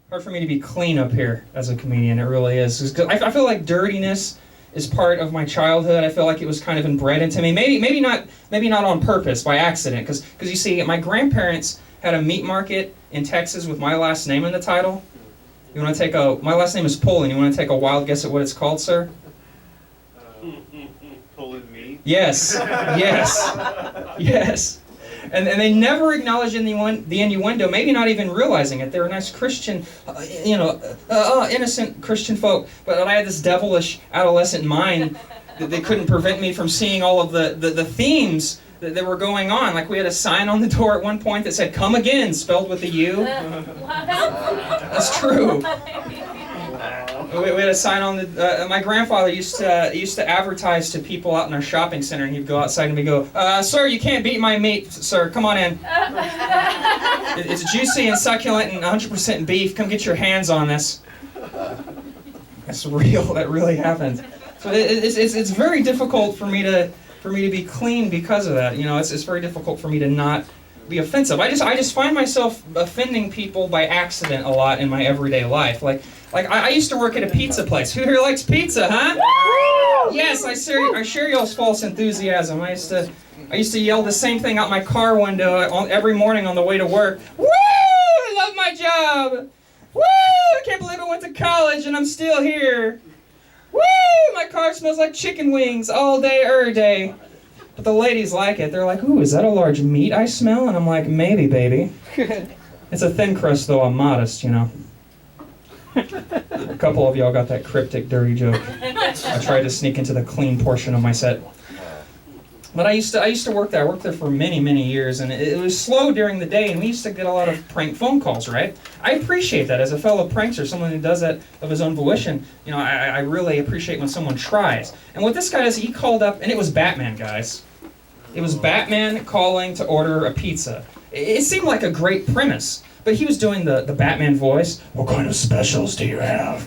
Hard for me to be clean up here as a comedian. It really is. I feel like dirtiness is part of my childhood. I feel like it was kind of inbred into me. Maybe not on purpose, by accident. Because you see, my grandparents had a meat market in Texas with my last name in the title. You want to take my last name is Pullin. You want to take a wild guess at what it's called, sir? Pullin meat? Yes. Yes. Yes. And they never acknowledged the innuendo, maybe not even realizing it. They were nice Christian, innocent Christian folk. But I had this devilish adolescent mind that they couldn't prevent me from seeing all of the themes that were going on. Like we had a sign on the door at one point that said, "Come again," spelled with a U. That's true. We had a sign on the. My grandfather used to advertise to people out in our shopping center, and he'd go outside and we'd go, "Sir, you can't beat my meat, sir. Come on in. It's juicy and succulent and 100% beef. Come get your hands on this." That's real. That really happened. So it's very difficult for me to be clean because of that. You know, it's very difficult for me to not be offensive. I just find myself offending people by accident a lot in my everyday life. Like I used to work at a pizza place. Who here likes pizza, huh? Woo! Yes, I share y'all's false enthusiasm. I used to yell the same thing out my car window every morning on the way to work. Woo! I love my job. Woo! I can't believe I went to college and I'm still here. Woo! My car smells like chicken wings all day, every day. But the ladies like it. They're like, "Ooh, is that a large meat I smell?" And I'm like, "Maybe, baby." It's a thin crust, though. I'm modest, you know. A couple of y'all got that cryptic, dirty joke. I tried to sneak into the clean portion of my set. But I used to work there. I worked there for many, many years, and it was slow during the day, and we used to get a lot of prank phone calls, right? I appreciate that. As a fellow prankster, someone who does that of his own volition, you know, I really appreciate when someone tries. And what this guy does, he called up, and it was Batman, guys. It was Batman calling to order a pizza. It seemed like a great premise, but he was doing the Batman voice. "What kind of specials do you have?"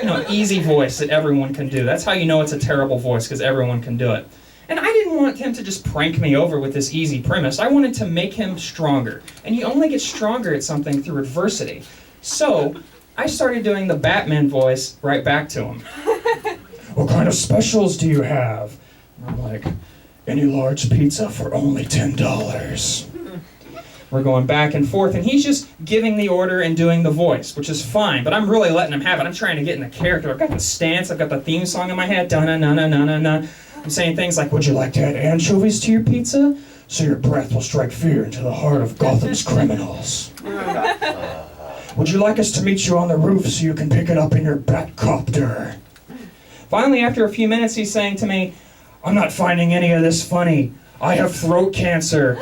You know, easy voice that everyone can do. That's how you know it's a terrible voice, because everyone can do it. And I didn't want him to just prank me over with this easy premise. I wanted to make him stronger. And you only get stronger at something through adversity. So I started doing the Batman voice right back to him. "What kind of specials do you have?" And I'm like, "Any large pizza for only $10. We're going back and forth, and he's just giving the order and doing the voice, which is fine, but I'm really letting him have it. I'm trying to get in the character. I've got the stance, I've got the theme song in my head. Da-na-na-na-na-na-na. I'm saying things like, "Would you like to add anchovies to your pizza? So your breath will strike fear into the heart of Gotham's criminals. Would you like us to meet you on the roof so you can pick it up in your Batcopter?" Finally, after a few minutes, he's saying to me, "I'm not finding any of this funny. I have throat cancer."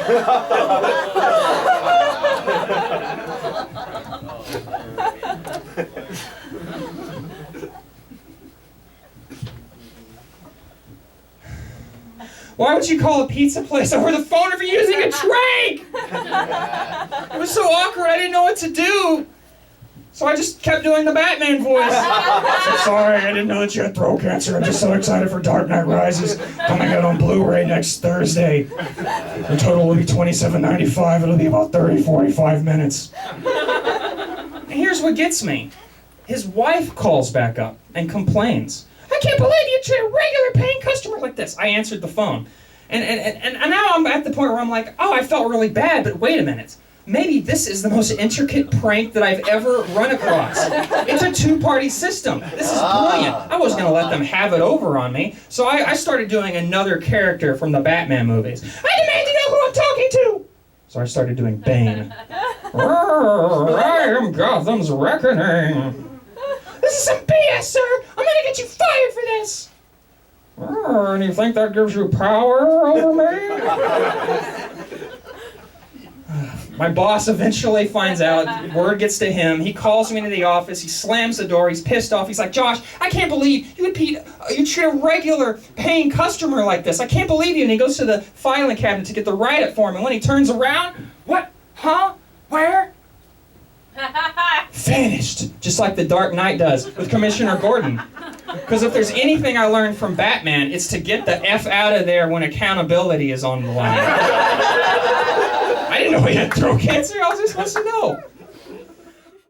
Why would you call a pizza place over the phone if you're using a drink? It was so awkward, I didn't know what to do. So I just kept doing the Batman voice. "So sorry, I didn't know that you had throat cancer. I'm just so excited for Dark Knight Rises, coming out on Blu-ray next Thursday. The total will be $27.95. It'll be about 45 minutes. And here's what gets me. His wife calls back up and complains. "I can't believe you treat a regular paying customer like this." I answered the phone. And now I'm at the point where I'm like, oh, I felt really bad, but wait a minute. Maybe this is the most intricate prank that I've ever run across. It's a two-party system. This is brilliant. I wasn't going to let them have it over on me. So I started doing another character from the Batman movies. "I demand to know who I'm talking to!" So I started doing Bane. "I am Gotham's reckoning. This is some BS, sir! I'm gonna get you fired for this!" "And you think that gives you power over me?" My boss eventually finds out, word gets to him, he calls me into the office, he slams the door, he's pissed off, he's like, "Josh, I can't believe you treat a regular paying customer like this. I can't believe you." And he goes to the filing cabinet to get the write-up form, and when he turns around, "What? Huh? Where?" Vanished, just like the Dark Knight does with Commissioner Gordon. Because if there's anything I learned from Batman, it's to get the F out of there when accountability is on the line. I didn't know he had throat cancer. I was just supposed to know.